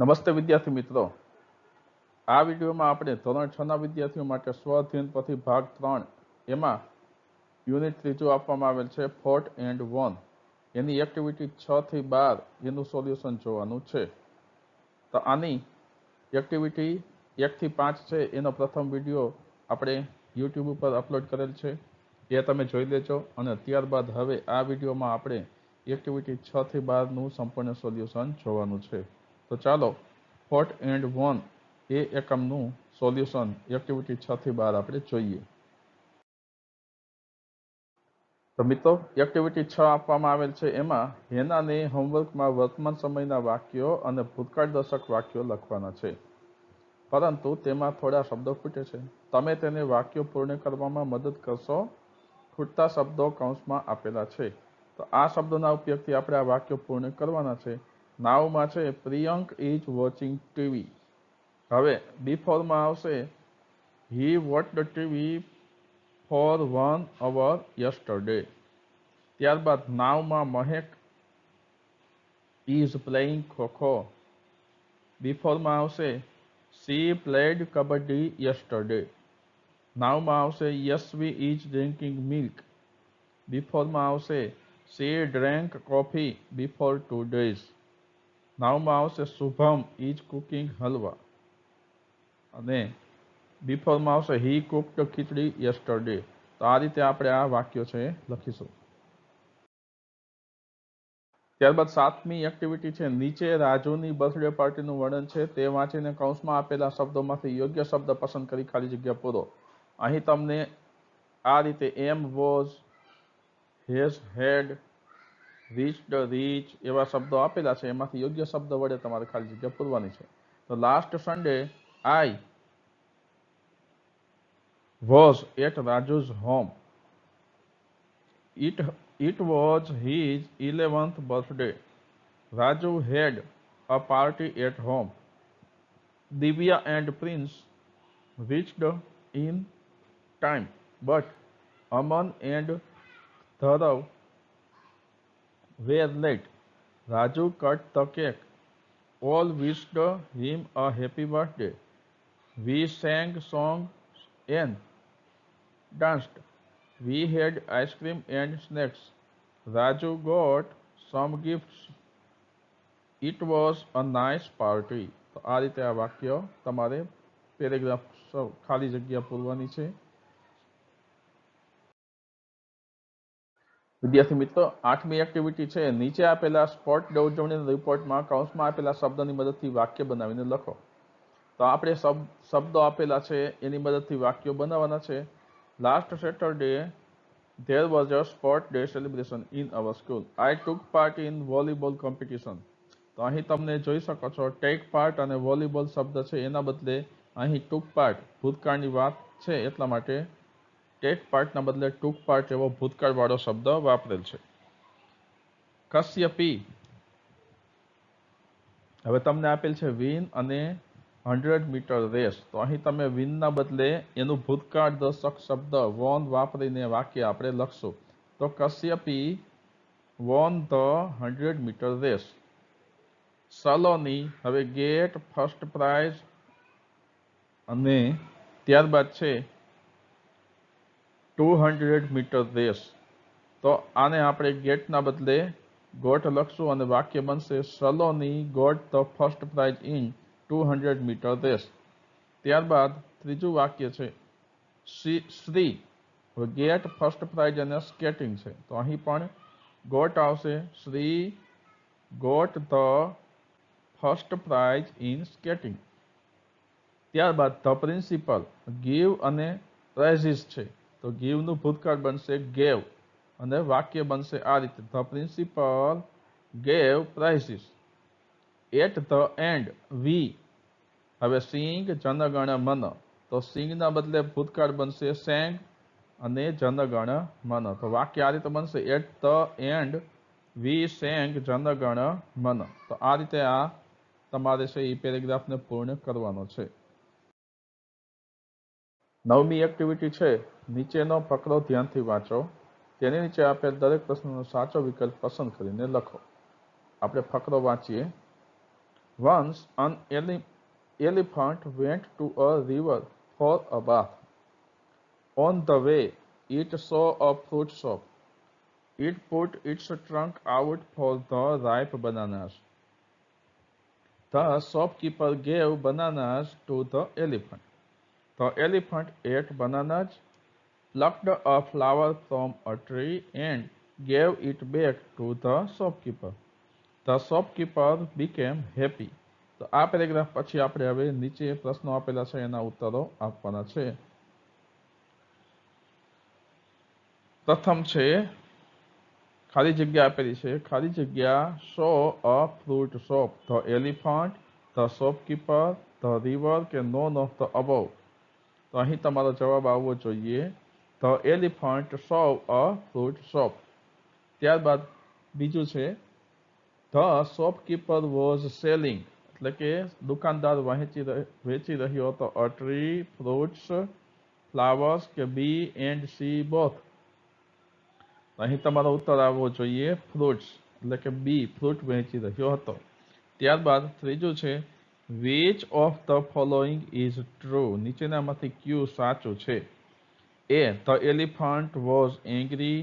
નમસ્તે વિદ્યાર્થી મિત્રો, આ વિડીયોમાં આપણે ધોરણ 6 ના વિદ્યાર્થીઓ માટે સ્વઅધ્યયન પોથી ભાગ 3 એમાં યુનિટ 3 આપવામાં આવેલ છે ફોર્ટ એન્ડ વોન. એની એક્ટિવિટી 6 થી 12 એનું સોલ્યુશન જોવાનું છે. તો આની એક્ટિવિટી 1 થી 5 છે એનો પ્રથમ વિડીયો આપણે યુટ્યુબ ઉપર અપલોડ કરેલ છે, એ તમે જોઈ લેજો. અને ત્યારબાદ હવે આ વિડીયોમાં આપણે એક્ટિવિટી 6 થી 12 નું સંપૂર્ણ સોલ્યુશન જોવાનું છે. તો ચાલો ફોર્ટ એન્ડ વોન એ એકમનું સોલ્યુશન એક્ટિવિટી 6 થી 12 આપણે જોઈએ. તો મિત્રો, એક્ટિવિટી 6 આપવામાં આવેલ છે. એમાં હેનાને હોમવર્કમાં વર્તમાન સમયના વાક્યો અને ભૂતકાળ દર્શક વાક્યો લખવાના છે, પરંતુ તેમાં થોડા શબ્દો ખૂટે છે. તમે તેને વાક્યો પૂર્ણ કરવામાં મદદ કરશો. ખૂટતા શબ્દો કૌંસમાં આપેલા છે. તો આ શબ્દોના ઉપયોગથી આપણે આ વાક્યો પૂર્ણ કરવાના છે. નાવમાં છે પ્રિયંક ઇઝ વોચિંગ ટીવી. હવે બિફોરમાં આવશે he watched TV for 1 hour yesterday. ત્યારબાદ નાવમાં મહેક ઇઝ પ્લેઇંગ ખોખો. બિફોરમાં આવશે શી પ્લેડ કબડ્ડી યસ્ટરડે. નાવમાં આવશે યશવી ઇઝ ડ્રિંકિંગ મિલ્ક. બિફોરમાં આવશે she drank coffee before 2 days. નાવમાં આવશે શુભમ ઇઝ કુકિંગ હલવા. અને બિફોરમાં આવશે હી કુકડ ખીચડી યસ્ટરડે. તો આ રીતે આપણે આ વાક્યો છે લખીશું. ત્યારબાદ 7મી એક્ટિવિટી છે નીચે રાજુની બર્થડે પાર્ટીનું વર્ણન છે તે વાંચીને કૌંસમાં આપેલા શબ્દોમાંથી યોગ્ય શબ્દ પસંદ કરી ખાલી જગ્યા પૂરો. અહીં તમને આ રીતે am, was, has, had, reached, reach એવા શબ્દો આપેલા છે. એમાંથી યોગ્ય શબ્દ વડે તમારે ખાલી જગ્યા પૂરવાની છે. તો last Sunday I was at Raju's home. It was his 11th birthday. Raju had a party at home. Divya and Prince reached in time, but Aman and Dharav were late. Raju cut the cake. All wished him a happy birthday. We sang songs and danced. We had ice cream and snacks. Raju got some gifts. It was a nice party. તો આ રીતે આ વાક્ય તમારે paragraph ખાલી જગ્યા પૂરવાની છે. વિદ્યાર્થી મિત્રો, 8મી એક્ટિવિટી છે નીચે આપેલા સ્પોર્ટ ડે ઉજવણીના રિપોર્ટમાં કૌંસમાં આપેલા શબ્દની મદદથી વાક્ય બનાવીને લખો. તો આપણે શબ્દો આપેલા છે એની મદદથી વાક્યો બનાવવાના છે. Last Saturday there was a sport day celebration in our school. I took part in volleyball competition. તો અહીં તમને જોઈ શકો છો ટેક પાર્ટ અને વોલીબોલ શબ્દ છે એના બદલે અહીં ટુક પાર્ટ ભૂતકાળની વાત છે એટલા માટે ટેક પાર્ટના બદલે ટુક પાર્ટ એવો ભૂતકાળવાળો શબ્દ વાપરેલ છે. કશ્યપી, હવે તમને આપેલ છે વિન અને 100 મીટર રેસ. તો અહીં તમે વિનના બદલે એનું ભૂતકાળ દર્શક શબ્દ વોન વાપરીને વાક્ય આપણે લખશું. તો Kashyapi won the 100 metre race. Saloni હવે ગેટ ફર્સ્ટ પ્રાઇઝ. અને ત્યારબાદ છે 200 મીટર રેસ. તો આને આપણે ગેટના બદલે ગોટ લખશું અને વાક્ય બનશે Saloni got the first prize in 200 metre race. ત્યારબાદ ત્રીજું વાક્ય છે શ્રી ગેટ ફર્સ્ટ પ્રાઇઝ અને સ્કેટિંગ છે. તો અહીં પણ ગોટ આવશે. Shree got the first prize in skating. ત્યારબાદ ધ પ્રિન્સિપલ ગીવ અને પ્રાઇઝીસ છે. તો ગીવનું ભૂતકાળ બનશે ગેવ અને વાક્ય બનશે આ રીતે the principal gave prices. At the end વી હવે સિંગ જનગણ મન. તો સિંગના બદલે ભૂતકાળ બનશે સેંગ અને જનગણ મન. તો વાક્ય આ રીતે બનશે at the end we sang Jana Gana Mana. તો આ રીતે આ તમારે છે એ પેરેગ્રાફને પૂર્ણ કરવાનો છે. 9મી એક્ટિવિટી છે નીચેનો ફકરો ધ્યાનથી વાંચો. તેની નીચે આપેલ દરેક પ્રશ્નનો સાચો વિકલ્પ પસંદ કરીને લખો. આપણે ફકરો વાંચીએ. Once an elephant went to a river for a bath. On the way, it saw a fruit shop. It put its trunk out for the ripe bananas. The shopkeeper gave bananas to the elephant. The elephant ate bananas, plucked a flower from a tree, and gave it back to the shopkeeper. The shopkeeper became happy. તો આ paragraph પછી આપણે હવે નીચે પ્રશ્નો આપેલા છે એના ઉત્તરો આપવાના છે. પ્રથમ છે ખાલી જગ્યા આપેલી છે. ખાલી જગ્યા saw a fruit shop, the elephant, the shopkeeper, the river કે નોન ઓફ ધ અબવ. તો અહીં તમારો જવાબ આવવો જોઈએ the elephant so a fruit shop. ત્યારબાદ બીજું છે ધ શોપકીપર વોઝ સેલિંગ, એટલે કે દુકાનદાર વેચી રહ્યો હતો અ ટ્રી, ફ્રૂટ્સ, ફ્લાવર્સ કે બી એન્ડ સી બોથ. અહીં તમારો ઉત્તર આવવો જોઈએ ફ્રૂટ્સ, એટલે કે બી ફ્રૂટ વેચી રહ્યો હતો. ત્યારબાદ ત્રીજું છે which of the following is true, નીચેનામાંથી ક્યુ સાચું છે. A the elephant was angry,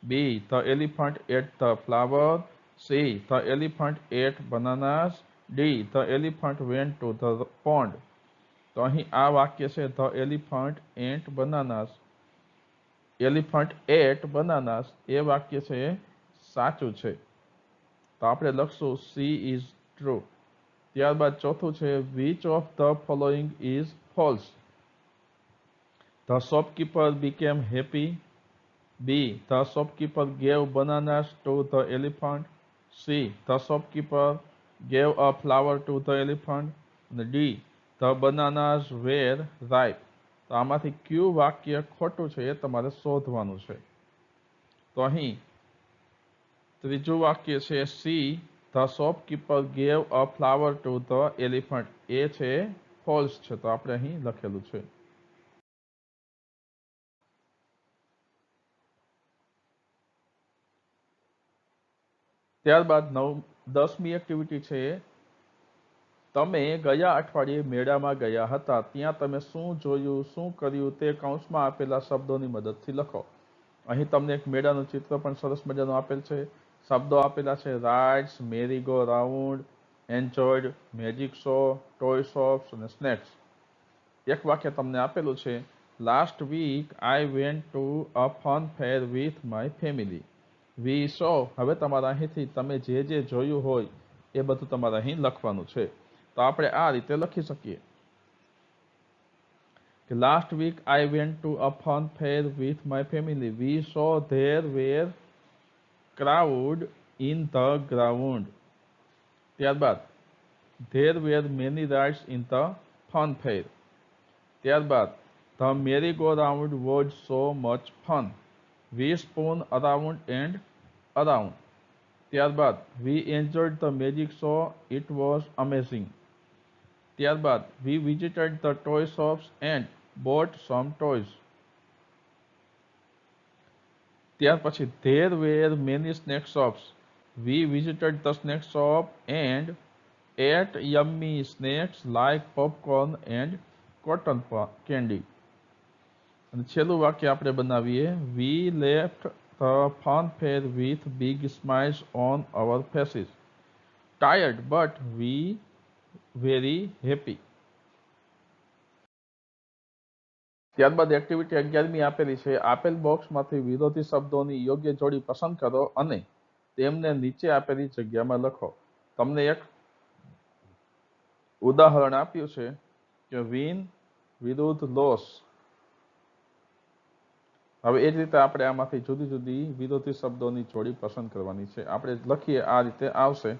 B the elephant ate the flower, C the elephant ate bananas, D the elephant went to the pond. તો અહીં આ વાક્ય છે the elephant ate bananas, elephant ate bananas, એ વાક્ય છે સાચું છે. તો આપણે લખશું સી ઇઝ ટ્રુ. ત્યારબાદ ચોથું છે which of the following is false. The shopkeeper became happy, B the shopkeeper gave બનાનાસ two the elephant, C the shopkeeper gave a flower to the elephant, અને ડી ધ બનાનાસ વેર રાઇપ. તો આમાંથી ક્યુ વાક્ય ખોટું છે એ તમારે શોધવાનું છે. તો અહીં ત્રીજું વાક્ય છે C the shopkeeper gave a flower to the elephant, એ છે ફોલ્સ છે. તો આપણે અહીં લખેલું છે. ત્યારબાદ 10મી એક્ટિવિટી છે તમે ગયા અઠવાડિયે મેળામાં ગયા હતા, ત્યાં તમે શું જોયું, શું કર્યું તે કૌંસમાં આપેલા શબ્દોની મદદથી લખો. અહીં તમને એક મેળાનું ચિત્ર પણ સરસ મજાનું આપેલ છે. શબ્દો આપેલા છે rides, merry go round, enjoyed, magic show, toy shops અને સ્નેક્સ. એક વાક્ય તમને આપેલું છે last week I went to a fun fair with my family. We saw, હવે તમારા અહીંથી તમે જે જોયું હોય એ બધું તમારે અહીં લખવાનું છે. તો આપણે આ રીતે લખી શકીએ કે last week I went to a fun fair with my family. We saw there were crowd in the ground. ત્યારબાદ there were many rides in the fun fair. ત્યારબાદ the merry go round was so much fun. We spun around and around. ત્યારબાદ we enjoyed the magic show, it was amazing. ત્યારબાદ we visited the toy shops and bought some toys. ત્યાર પછી there were many snake shops. We visited the snack shop and ate yummy snacks like popcorn and cotton candy. અને છેલ્લું વાક્ય આપણે બનાવીએ we left the fun fair with big smiles on our faces, tired but we very happy. ત્યારબાદ activity 11મી આપેલી છે. આપેલ બોક્સમાંથી વિરોધી શબ્દોની યોગ્ય જોડી પસંદ કરો અને તેમને નીચે આપેલી જગ્યામાં લખો. તમને એક ઉદાહરણ આપ્યું છે કે વિન વિરુદ્ધ લોસ. હવે એ જ રીતે આપણે આમાંથી જુદી જુદી વિરોધી શબ્દોની જોડી પસંદ કરવાની છે. આપણે લખીએ આ રીતે આવશે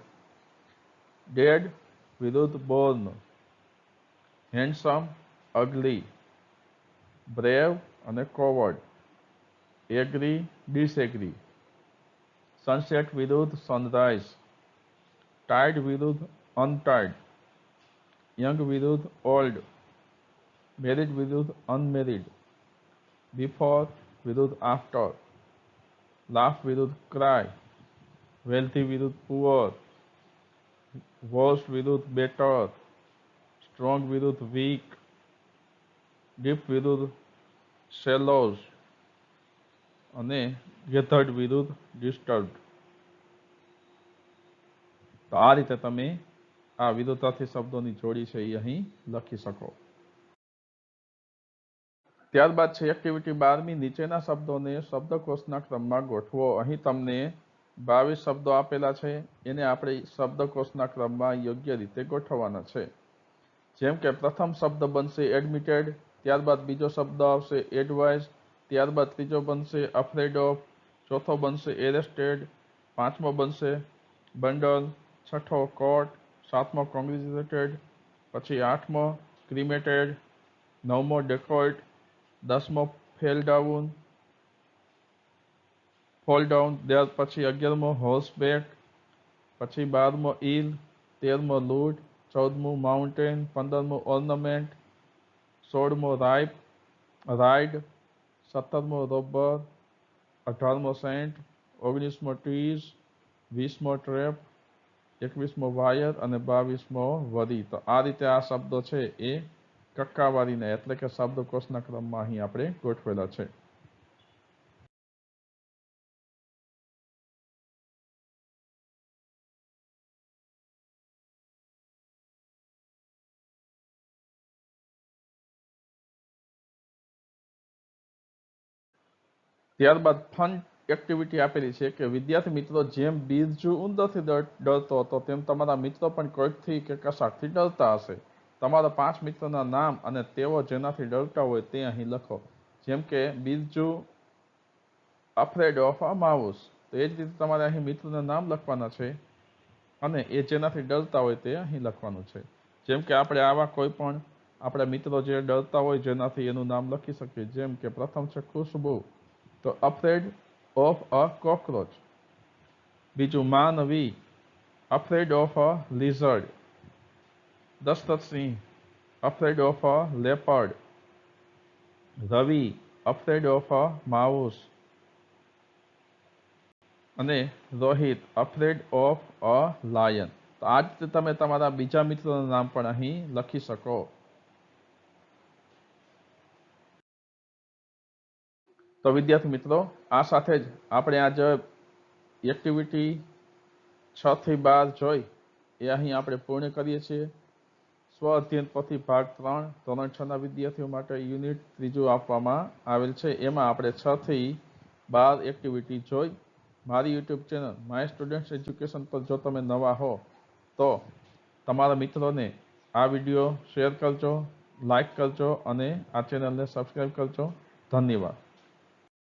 ડેડ વિરુદ્ધ બોર્ન, હેન્ડસમ અગલી, બ્રેવ અને કોવર્ડ, એગ્રી ડિસએગ્રી, સનસેટ વિરુદ્ધ સનરાઈઝ, ટાઈડ વિરુદ્ધ અનટાઈડ, યંગ વિરુદ્ધ ઓલ્ડ, મેરિડ વિરુદ્ધ અનમેરિડ, બિફોર વિરુદ્ધ આફ્ટર, લાફ વિરુદ્ધ ક્રાય, વેલ્થી વિરુદ્ધ પુઅર, worse વિરુદ્ધ better, strong વિરુદ્ધ weak, deep વિરુદ્ધ shallows અને gathered વિરુદ્ધ disturbed. તો આ રીતે તમે આ વિરુદ્ધાર્થી શબ્દોની જોડી છે એ અહીં લખી શકો. ત્યારબાદ છે એક્ટિવિટી 12મી. નીચેના શબ્દોને શબ્દકોશના ક્રમમાં ગોઠવો. અહીં તમને 22 શબ્દો આપેલા છે, એને આપણે શબ્દકોશના ક્રમમાં યોગ્ય રીતે ગોઠવવાના છે. જેમ કે પ્રથમ શબ્દ બનશે એડમિટેડ, ત્યારબાદ બીજો શબ્દ આવશે એડવાઇઝ, ત્યારબાદ ત્રીજો બનશે અફ્રેડ ઓફ, ચોથો બનશે એરેસ્ટેડ, પાંચમો બનશે બંડલ, છઠ્ઠો કોટ, સાતમો કોંગ્રેચ્યુલેટેડ, પછી આઠમો ક્રિમેટેડ, નવમો ડેકોઇટ, 10મો ફોલ ડાઉન, ત્યાર પછી 11મો હોર્સબેક, પછી 12મો ઈલ, 13મો લૂડ, 14મું માઉન્ટેન, 15મું ઓર્નામેન્ટ, 16મો રાઇડ, 17મો રોબર, 18મો સેન્ટ, 19મો ટ્રીઝ, 20મો ટ્રેપ, 21મો વાયર અને 22મો વરી. તો આ રીતે આ શબ્દો છે એ કક્કાવારીને એટલે કે શબ્દકોશના ક્રમમાં અહીં આપણે ગોઠવેલા છે. ત્યારબાદ ફન એક્ટિવિટી આપેલી છે કે વિદ્યાર્થી મિત્રો, જેમ બિરજુ ઉંદરથી ડરતો હતો તેમ તમારા મિત્રો પણ કોઈકથી કે કશાકથી ડરતા હશે. તમારા 5 મિત્રોના નામ અને તેઓ જેનાથી ડરતા હોય તે અહીં લખો. જેમ કે Birju afraid of a mouse, તો એ જ રીતે તમારે અહીં મિત્રોના નામ લખવાના છે અને એ જેનાથી ડરતા હોય તે અહીં લખવાનું છે. જેમ કે આપણે આવા કોઈ પણ આપણા મિત્રો જે ડરતા હોય જેનાથી એનું નામ લખી શકીએ. જેમ કે પ્રથમ છે ખુશ્બુ, તો અફ્રેડ ઓફ અ કોકરોચ. બીજું Manavi, afraid of a lizard. Dashrathsinh, afraid of a leopard. Ravi, afraid of a mouse. અને Rohit, afraid of a lion. તો આ રીતે તમે તમારા બીજા મિત્રોના નામ પણ અહીં લખી શકો. તો વિદ્યાર્થી મિત્રો, આ સાથે જ આપણે આ જે એક્ટિવિટી 6 થી 12 જોઈ એ અહીં આપણે પૂર્ણ કરીએ છીએ. સ્વ અધ્યયન પોથી ભાગ 3 ધોરણ 6 ના વિદ્યાર્થીઓ માટે યુનિટ 3 આપવામાં આવેલ છે. એમાં આપણે 6 થી 12 એક્ટિવિટી જોઈ. મારી YouTube channel my students education પર જો તમે નવા હો તો તમારા મિત્રોને આ વિડીયો શેર કરજો, લાઈક કરજો અને આ ચેનલને સબસ્ક્રાઈબ કરજો. ધન્યવાદ.